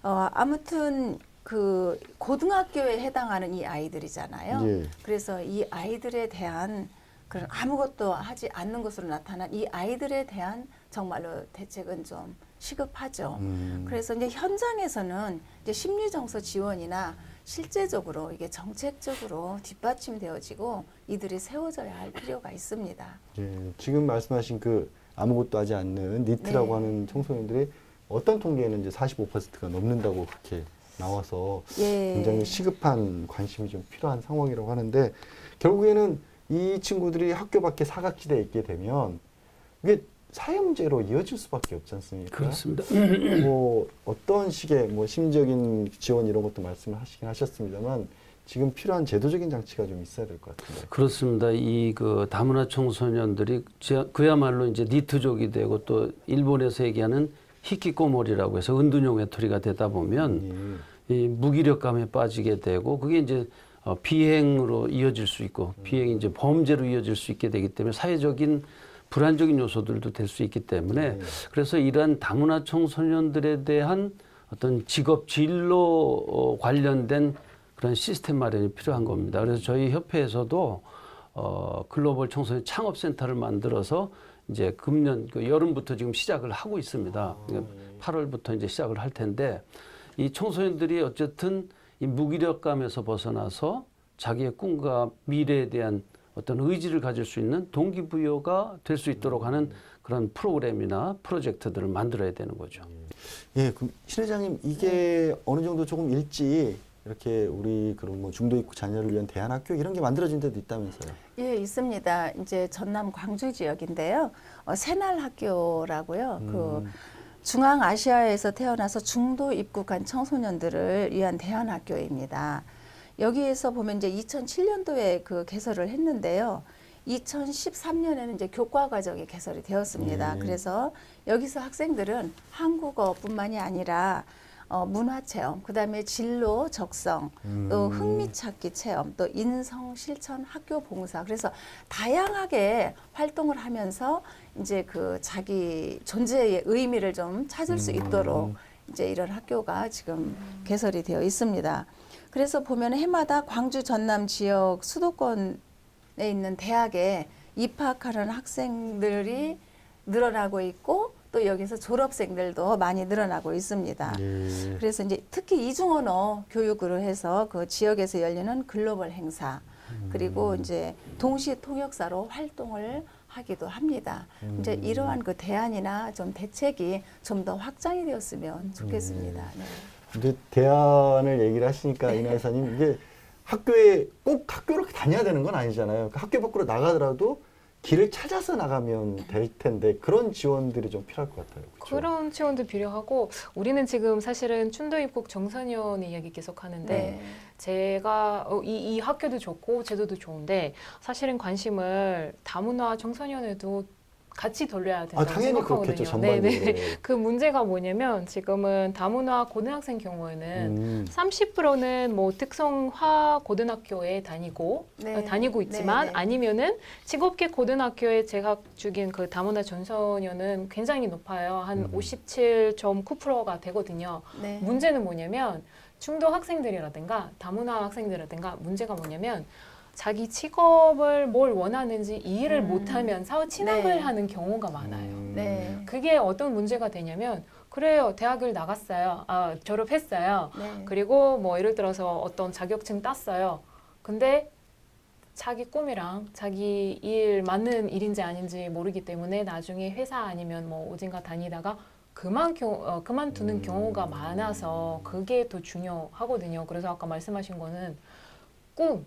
아무튼 그 고등학교에 해당하는 이 아이들이잖아요. 예. 그래서 이 아이들에 대한 그런 아무것도 하지 않는 것으로 나타난 이 아이들에 대한 정말로 대책은 좀 시급하죠. 그래서 이제 현장에서는 이제 심리정서 지원이나 실제적으로 이게 정책적으로 뒷받침되어지고 이들이 세워져야 할 필요가 있습니다. 예, 지금 말씀하신 그 아무것도 하지 않는 니트라고 네. 하는 청소년들이 어떤 통계에는 이제 45%가 넘는다고 그렇게 나와서 예. 굉장히 시급한 관심이 좀 필요한 상황이라고 하는데 결국에는 이 친구들이 학교 밖에 사각지대에 있게 되면 이게 사회 문제로 이어질 수밖에 없지 않습니까? 그렇습니다. 뭐 어떤 식의 뭐 심리적인 지원 이런 것도 말씀을 하시긴 하셨습니다만 지금 필요한 제도적인 장치가 좀 있어야 될 것 같은데. 그렇습니다. 이 그 다문화 청소년들이 그야말로 이제 니트족이 되고 또 일본에서 얘기하는 히키코모리라고 해서 은둔형 외톨이가 되다 보면 이 무기력감에 빠지게 되고 그게 이제 비행으로 이어질 수 있고 비행이 이제 범죄로 이어질 수 있게 되기 때문에 사회적인 불안적인 요소들도 될 수 있기 때문에 그래서 이러한 다문화 청소년들에 대한 어떤 직업 진로 관련된 그런 시스템 마련이 필요한 겁니다. 그래서 저희 협회에서도 글로벌 청소년 창업센터를 만들어서 이제 금년 그 여름부터 지금 시작을 하고 있습니다. 8월부터 이제 시작을 할 텐데 이 청소년들이 어쨌든 이 무기력감에서 벗어나서 자기의 꿈과 미래에 대한 어떤 의지를 가질 수 있는 동기부여가 될 수 있도록 하는 그런 프로그램이나 프로젝트들을 만들어야 되는 거죠. 예, 그럼 신 회장님 이게 어느 정도 조금 일찍 이렇게 우리 그런 뭐 중도 입국 자녀를 위한 대안학교 이런 게 만들어진 데도 있다면서요? 예, 있습니다. 이제 전남 광주 지역인데요. 새날학교라고요. 그 중앙아시아에서 태어나서 중도 입국한 청소년들을 위한 대안학교입니다. 여기에서 보면 이제 2007년도에 그 개설을 했는데요. 2013년에는 이제 교과 과정이 개설이 되었습니다. 그래서 여기서 학생들은 한국어뿐만이 아니라 문화 체험, 그다음에 진로 적성, 또 흥미 찾기 체험, 또 인성 실천 학교 봉사. 그래서 다양하게 활동을 하면서 이제 그 자기 존재의 의미를 좀 찾을 수 있도록 이제 이런 학교가 지금 개설이 되어 있습니다. 그래서 보면 해마다 광주 전남 지역 수도권에 있는 대학에 입학하는 학생들이 늘어나고 있고 또 여기서 졸업생들도 많이 늘어나고 있습니다. 예. 그래서 이제 특히 이중언어 교육으로 해서 그 지역에서 열리는 글로벌 행사 그리고 이제 동시 통역사로 활동을 하기도 합니다. 이제 이러한 그 대안이나 좀 대책이 좀 더 확장이 되었으면 좋겠습니다. 네. 이제 대안을 얘기를 하시니까 이나 여사님 이게 학교에 꼭 학교를 다녀야 되는 건 아니잖아요. 그 학교 밖으로 나가더라도 길을 찾아서 나가면 될 텐데 그런 지원들이 좀 필요할 것 같아요. 그렇죠? 그런 지원도 필요하고 우리는 지금 사실은 춘도 입국 정선연 이야기 계속 하는데 네. 제가 이 학교도 좋고 제도도 좋은데 사실은 관심을 다문화 청소년에도 같이 돌려야 된다고 당연히 생각하거든요. 그렇겠죠. 전반적으로. 그 문제가 뭐냐면 지금은 다문화 고등학생 경우에는 30%는 뭐 특성화 고등학교에 다니고 네. 있지만 네, 네. 아니면은 7개 고등학교에 재학 중인 그 다문화 전소년은 굉장히 높아요. 한 57.9%가 되거든요. 네. 문제는 뭐냐면 중도 학생들이라든가 다문화 학생들이라든가 문제가 뭐냐면 자기 직업을 뭘 원하는지 이해를 못하면서 진학을 네. 하는 경우가 많아요. 네. 그게 어떤 문제가 되냐면 그래요, 대학을 나갔어요, 졸업했어요. 네. 그리고 뭐 예를 들어서 어떤 자격증 땄어요. 근데 자기 꿈이랑 자기 일 맞는 일인지 아닌지 모르기 때문에 나중에 회사 아니면 뭐 어딘가 다니다가 그만두는 경우가 많아서 그게 더 중요하거든요. 그래서 아까 말씀하신 거는 꿈,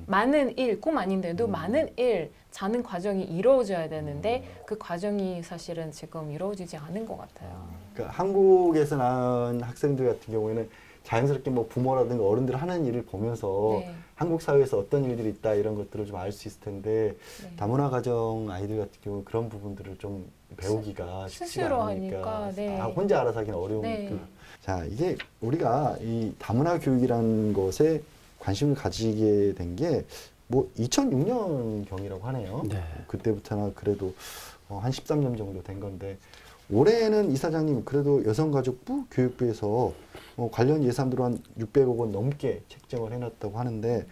많은 일, 꿈 아닌데도 많은 일, 자는 과정이 이루어져야 되는데 그 과정이 사실은 지금 이루어지지 않은 것 같아요. 그러니까 한국에서 낳은 학생들 같은 경우에는 자연스럽게 뭐 부모라든가 어른들 하는 일을 보면서 네. 한국 사회에서 어떤 일들이 있다 이런 것들을 좀 알 수 있을 텐데 네. 다문화 가정 아이들 같은 경우 그런 부분들을 좀 배우기가 쉽지가 스스로 않으니까 하니까, 네. 혼자 알아서 하기는 어려운 네. 것들. 자, 이게 우리가 이 다문화 교육이라는 것에 관심을 가지게 된 게 뭐 2006년 경이라고 하네요. 네. 그때부터나 그래도 한 13년 정도 된 건데 올해는 이사장님 그래도 여성가족부 교육부에서 관련 예산으로 한 600억 원 넘게 책정을 해놨다고 하는데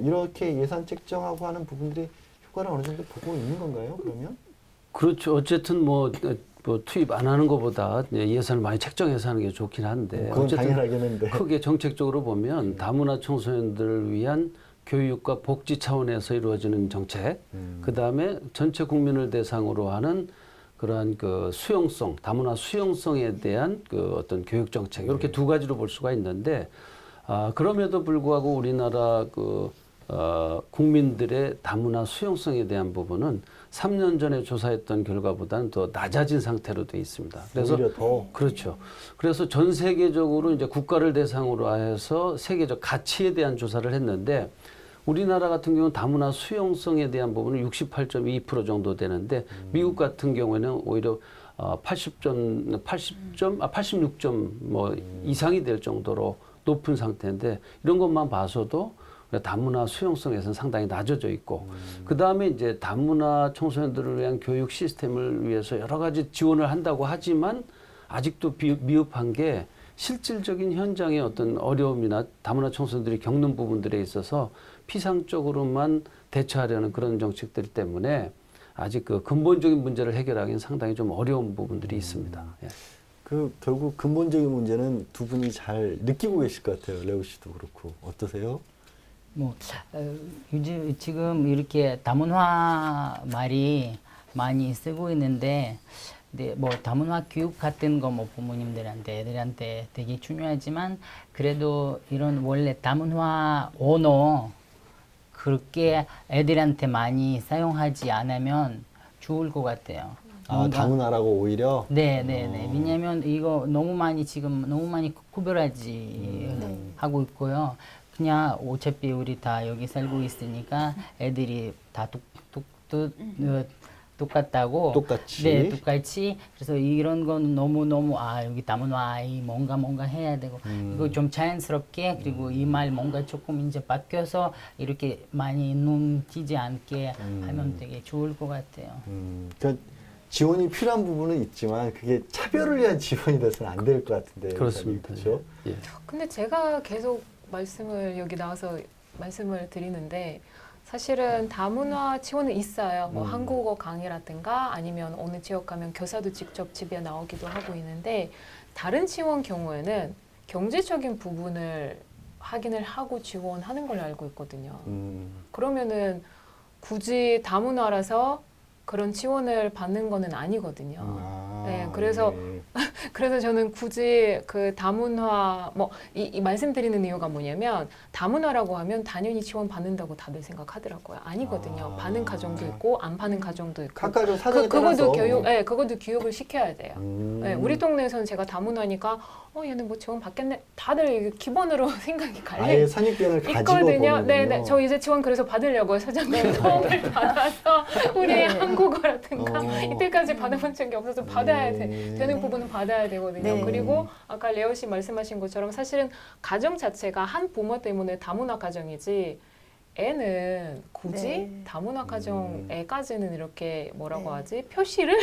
이렇게 예산 책정하고 하는 부분들이 효과를 어느 정도 보고 있는 건가요? 그러면? 그렇죠. 어쨌든 뭐 투입 안 하는 것보다 예산을 많이 책정해서 하는 게 좋긴 한데 그건 어쨌든 당연하겠는데. 크게 정책적으로 보면 다문화 청소년들을 위한 교육과 복지 차원에서 이루어지는 정책, 그 다음에 전체 국민을 대상으로 하는 그러한 그 수용성, 다문화 수용성에 대한 그 어떤 교육 정책 이렇게 두 가지로 볼 수가 있는데 그럼에도 불구하고 우리나라 국민들의 다문화 수용성에 대한 부분은 3년 전에 조사했던 결과보다는 더 낮아진 상태로 되어 있습니다. 그래서 오히려 더. 그렇죠. 그래서 전 세계적으로 이제 국가를 대상으로 해서 세계적 가치에 대한 조사를 했는데 우리나라 같은 경우는 다문화 수용성에 대한 부분은 68.2% 정도 되는데 미국 같은 경우에는 오히려 86점 뭐 이상이 될 정도로 높은 상태인데 이런 것만 봐서도 다문화 수용성에서는 상당히 낮아져 있고 그 다음에 이제 다문화 청소년들을 위한 교육 시스템을 위해서 여러 가지 지원을 한다고 하지만 아직도 미흡한 게 실질적인 현장의 어떤 어려움이나 다문화 청소년들이 겪는 부분들에 있어서 피상적으로만 대처하려는 그런 정책들 때문에 아직 그 근본적인 문제를 해결하기는 상당히 좀 어려운 부분들이 있습니다. 예. 결국 근본적인 문제는 두 분이 잘 느끼고 계실 것 같아요. 레오 씨도 그렇고. 어떠세요? 요즘 지금 이렇게 다문화 말이 많이 쓰고 있는데, 근데 뭐 다문화 교육 같은 거 뭐 부모님들한테 애들한테 되게 중요하지만 그래도 이런 원래 다문화 언어 그렇게 애들한테 많이 사용하지 않으면 좋을 것 같아요. 다문화라고 오히려? 네네네. 왜냐면 이거 너무 많이 구별하지 하고 있고요. 그냥 어차피 우리 다 여기 살고 있으니까 애들이 다 똑같다고. 똑같이. 네, 똑같이. 그래서 이런 건 너무 여기 다문화 아이 뭔가 해야 되고 이거 좀 자연스럽게 그리고 이 말 뭔가 조금 이제 바뀌어서 이렇게 많이 눈 띄지 않게 하면 되게 좋을 것 같아요. 그러니까 지원이 필요한 부분은 있지만 그게 차별을 위한 지원이 돼서는 안 될 것 같은데. 그렇습니다. 그렇죠? 예. 근데 제가 계속 여기 나와서 말씀을 드리는데 사실은 다문화 지원은 있어요. 뭐 한국어 강의라든가 아니면 어느 지역 가면 교사도 직접 집에 나오기도 하고 있는데 다른 지원 경우에는 경제적인 부분을 확인을 하고 지원하는 걸로 알고 있거든요. 그러면은 굳이 다문화라서 그런 지원을 받는 거는 아니거든요. 네, 그래서 그래서 저는 굳이 그 다문화 이 말씀드리는 이유가 뭐냐면 다문화라고 하면 당연히 지원 받는다고 다들 생각하더라고요. 아니거든요. 받는 가정도 있고 안 받는 가정도 있고. 각각 좀 사정에 따라서. 그것도 교육을 시켜야 돼요. 네, 우리 동네에서는 제가 다문화니까 얘는 뭐 지원 받겠네. 다들 기본으로 생각이 아예 갈려 선입견을 가지고 있거든요. 보는군요. 네, 저 이제 지원 그래서 받으려고요. 사장님 도움을 받아서 우리 한국어라든가 이때까지 받아본 적이 없어서 받아야 되는 부분은 받아야 되거든요. 네. 그리고 아까 레오 씨 말씀하신 것처럼 사실은 가정 자체가 한 부모 때문에 다문화 가정이지 애는 굳이 네. 다문화 가정 애까지는 이렇게 뭐라고 네. 하지? 표시를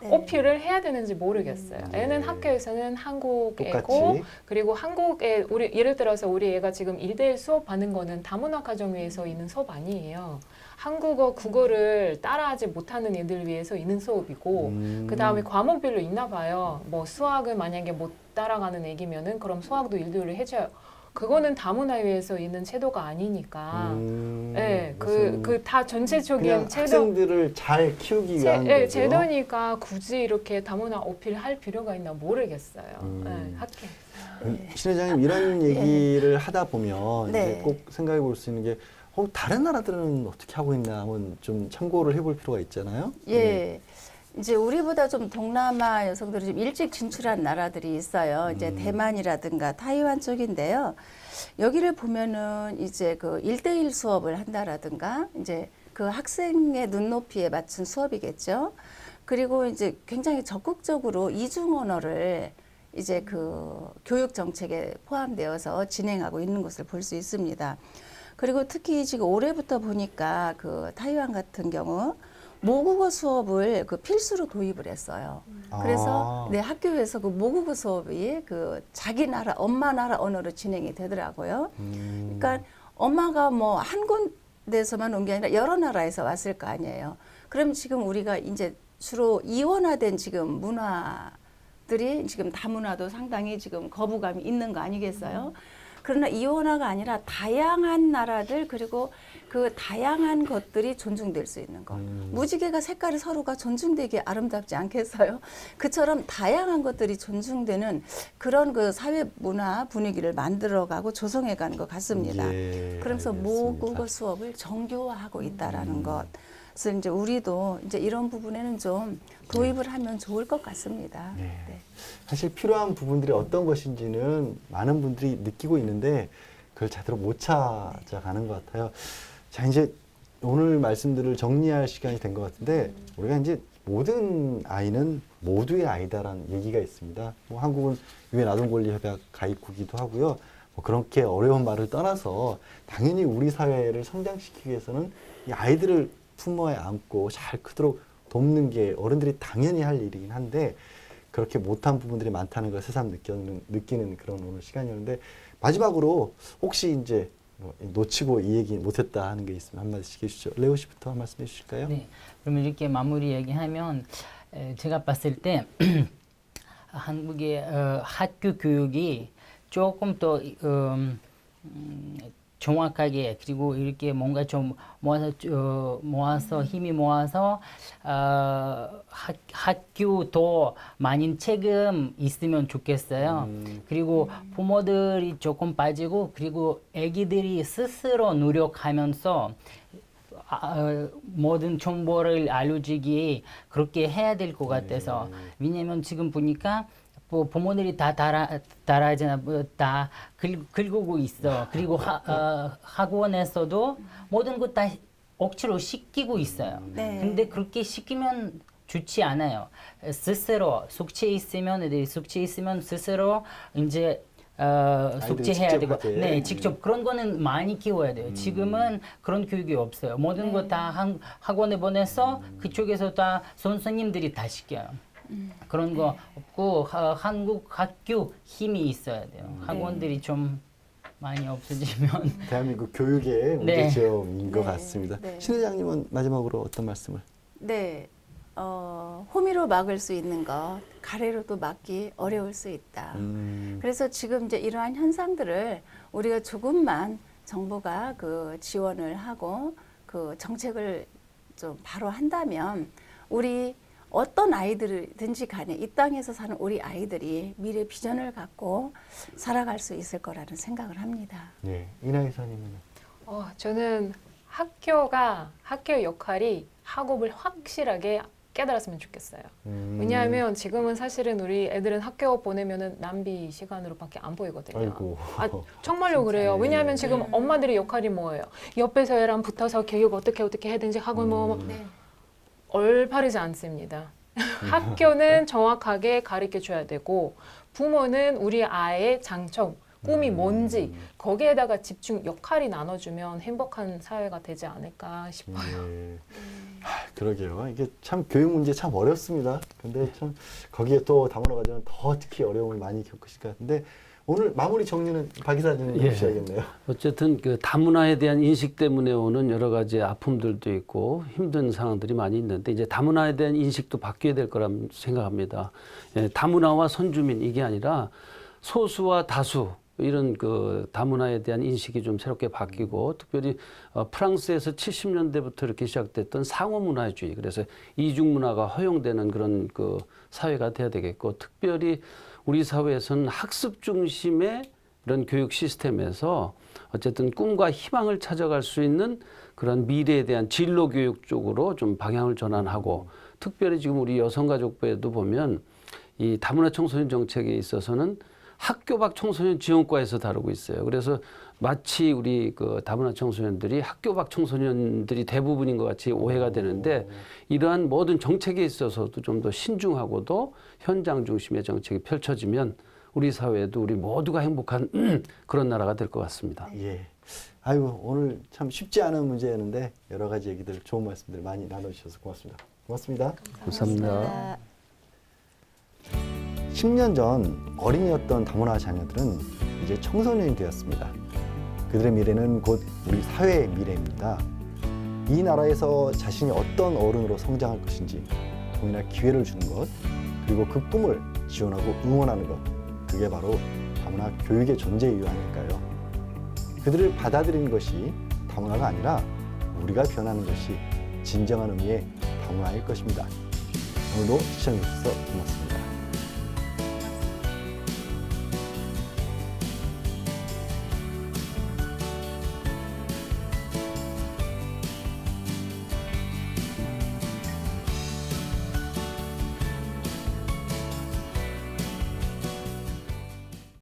네. 어필을 해야 되는지 모르겠어요. 애는 학교에서는 한국 애고 똑같이. 그리고 한국에 우리 예를 들어서 우리 애가 지금 1대1 수업 받는 거는 다문화 가정 위해서 있는 수업 아니에요. 한국어, 국어를 따라하지 못하는 애들 위해서 있는 수업이고 그 다음에 과목별로 있나 봐요. 뭐 수학을 만약에 못 따라가는 애기면은 그럼 수학도 1대1로 해줘요. 그거는 다문화 위해서 있는 제도가 아니니까. 네, 그 다 전체적인 그냥 제도. 학생들을 잘 키우기 위한 거죠. 제도니까 굳이 이렇게 다문화 어필할 필요가 있나 모르겠어요. 네, 학교. 신 회장님 이런 얘기를 하다 보면 네. 이제 꼭 생각해 볼 수 있는 게 다른 나라들은 어떻게 하고 있나 한번 좀 참고를 해볼 필요가 있잖아요. 예. 이제 우리보다 좀 동남아 여성들이 좀 일찍 진출한 나라들이 있어요. 이제 대만이라든가 타이완 쪽인데요. 여기를 보면은 이제 그 1대1 수업을 한다라든가 이제 그 학생의 눈높이에 맞춘 수업이겠죠. 그리고 이제 굉장히 적극적으로 이중 언어를 이제 그 교육 정책에 포함되어서 진행하고 있는 것을 볼 수 있습니다. 그리고 특히 지금 올해부터 보니까 그 타이완 같은 경우 모국어 수업을 그 필수로 도입을 했어요. 그래서 네, 학교에서 그 모국어 수업이 그 자기 나라, 엄마 나라 언어로 진행이 되더라고요. 그러니까 엄마가 뭐 한 군데서만 온 게 아니라 여러 나라에서 왔을 거 아니에요. 그럼 지금 우리가 이제 주로 이원화된 지금 문화들이 지금 다문화도 상당히 지금 거부감이 있는 거 아니겠어요? 그러나 이원화가 아니라 다양한 나라들 그리고 그 다양한 것들이 존중될 수 있는 것. 무지개가 색깔이 서로가 존중되기 아름답지 않겠어요? 그처럼 다양한 것들이 존중되는 그런 그 사회 문화 분위기를 만들어가고 조성해가는 것 같습니다. 예, 그러면서 알겠습니다. 모국어 수업을 정교화하고 있다라는 것. 그래서 이제 우리도 이제 이런 부분에는 좀 도입을 하면 좋을 것 같습니다. 네. 네. 사실 필요한 부분들이 어떤 것인지는 많은 분들이 느끼고 있는데 그걸 제대로 못 찾아가는 것 같아요. 자, 이제 오늘 말씀들을 정리할 시간이 된 것 같은데 우리가 이제 모든 아이는 모두의 아이다라는 얘기가 있습니다. 뭐 한국은 유엔 아동권리협약 가입국이기도 하고요. 뭐 그렇게 어려운 말을 떠나서 당연히 우리 사회를 성장시키기 위해서는 이 아이들을 품어에 안고 잘 크도록 돕는 게 어른들이 당연히 할 일이긴 한데 그렇게 못한 부분들이 많다는 걸 새삼 느끼는 그런 오늘 시간이었는데 마지막으로 혹시 이제 놓치고 이 얘기 못했다 하는 게 있으면 한마디씩 해주시죠. 레오 씨부터 한 말씀 해주실까요? 네. 그러면 이렇게 마무리 얘기하면 제가 봤을 때 한국의 학교 교육이 조금 더 정확하게 그리고 이렇게 뭔가 좀 모아서 힘이 모아서 학교 더 많은 책임 있으면 좋겠어요. 그리고 부모들이 조금 빠지고 그리고 아기들이 스스로 노력하면서 모든 정보를 알려주기 그렇게 해야 될 것 같아서 왜냐면 지금 보니까 뭐 부모들이 다 따라하잖아, 다 긁고 있어. 그리고 학원에서도 모든 것 다 억지로 시키고 있어요. 네. 근데 그렇게 시키면 좋지 않아요. 스스로 숙제 있으면 애들이 숙제 있으면 스스로 이제 숙제해야 되고, 하게. 네, 직접 그런 거는 많이 키워야 돼요. 지금은 그런 교육이 없어요. 모든 거 다 학원에 보내서 그쪽에서 다 선생님들이 다 시켜요. 그런 거 없고 한국 학교 힘이 있어야 돼요. 학원들이 좀 많이 없어지면 대한민국 교육의 네. 문제점인 것 네. 같습니다. 네. 신 회장님은 마지막으로 어떤 말씀을? 네, 호미로 막을 수 있는 것 가래로도 막기 어려울 수 있다. 그래서 지금 이제 이러한 현상들을 우리가 조금만 정부가 그 지원을 하고 그 정책을 좀 바로 한다면 우리 어떤 아이들이든지 간에 이 땅에서 사는 우리 아이들이 미래 비전을 갖고 살아갈 수 있을 거라는 생각을 합니다. 네, 이나 이사님은? 저는 학교의 역할이 학업을 확실하게 깨달았으면 좋겠어요. 왜냐하면 지금은 사실은 우리 애들은 학교 보내면은 낭비 시간으로밖에 안 보이거든요. 아이고. 정말로 그래요. 진짜. 왜냐하면 지금 엄마들의 역할이 뭐예요? 옆에서 애랑 붙어서 교육 어떻게 해야 되는지 하고 네. 올바르지 않습니다. 학교는 정확하게 가르쳐 줘야 되고 부모는 우리 아이의 장점, 꿈이 뭔지 거기에다가 집중 역할이 나눠주면 행복한 사회가 되지 않을까 싶어요. 네. 그러게요. 이게 참 교육 문제 참 어렵습니다. 근데 참 거기에 또 다문화 가정은 더 특히 어려움을 많이 겪으실 것 같은데 오늘 마무리 정리는 박 기사님 예. 해주셔야겠네요. 어쨌든 그 다문화에 대한 인식 때문에 오는 여러 가지 아픔들도 있고 힘든 상황들이 많이 있는데 이제 다문화에 대한 인식도 바뀌어야 될 거라 생각합니다. 예, 다문화와 선주민 이게 아니라 소수와 다수 이런 그 다문화에 대한 인식이 좀 새롭게 바뀌고 특별히 프랑스에서 70년대부터 이렇게 시작됐던 상호 문화주의 그래서 이중 문화가 허용되는 그런 그 사회가 돼야 되겠고 특별히 우리 사회에서는 학습 중심의 이런 교육 시스템에서 어쨌든 꿈과 희망을 찾아갈 수 있는 그런 미래에 대한 진로 교육 쪽으로 좀 방향을 전환하고 특별히 지금 우리 여성가족부에도 보면 이 다문화 청소년 정책에 있어서는 학교 밖 청소년 지원과에서 다루고 있어요. 그래서 마치 우리 그 다문화 청소년들이 학교 밖 청소년들이 대부분인 것 같이 오해가 되는데 이러한 모든 정책에 있어서도 좀 더 신중하고도 현장 중심의 정책이 펼쳐지면 우리 사회에도 우리 모두가 행복한 그런 나라가 될 것 같습니다. 예. 아이고 오늘 참 쉽지 않은 문제였는데 여러 가지 얘기들 좋은 말씀들 많이 나눠주셔서 고맙습니다. 고맙습니다. 감사합니다. 10년 전 어린이였던 다문화 자녀들은 이제 청소년이 되었습니다. 그들의 미래는 곧 우리 사회의 미래입니다. 이 나라에서 자신이 어떤 어른으로 성장할 것인지 동일한 기회를 주는 것, 그리고 그 꿈을 지원하고 응원하는 것, 그게 바로 다문화 교육의 존재 이유 아닐까요? 그들을 받아들이는 것이 다문화가 아니라 우리가 변하는 것이 진정한 의미의 다문화일 것입니다. 오늘도 시청해주셔서 고맙습니다.